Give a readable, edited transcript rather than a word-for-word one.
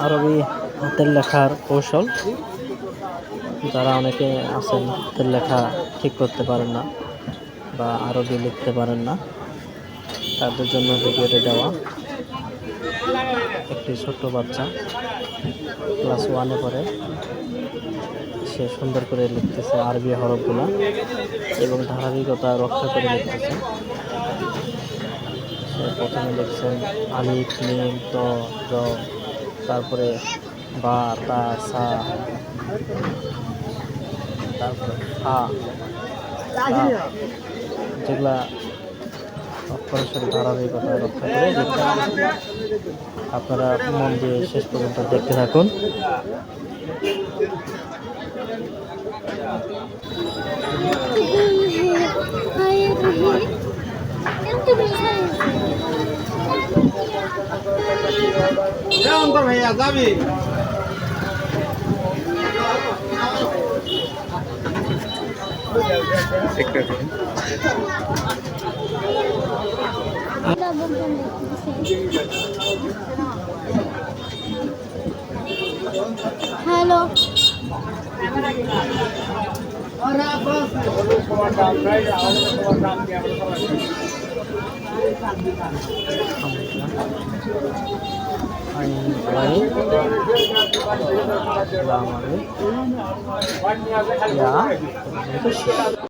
আরবি হাতের লেখার কৌশল। যারা অনেকে আছেন হাতের লেখা ঠিক করতে পারেন না বা আরবি লিখতে পারেন না, তাদের জন্য ভিডিওটি দেওয়া। একটি ছোট্ট বাচ্চা ক্লাস 1-এ পড়ে, সে সুন্দর করে লিখতেছে আরবি হরফগুলা এবং ধারাবাহিকতা রক্ষা করে লিখতেছে। সে প্রথমে লিখছেন আলিফ মিম ত র, তারপরে বা তা সা, তারপরে ফা, যেগুলা অক্ষরের সাথে ধারাবাহিকতা রক্ষা করে লিখতে হবে। আপনারা মন দিয়ে শেষ পর্যন্ত দেখতে থাকুন। ভাইয়া যাবি হ্যালো Ya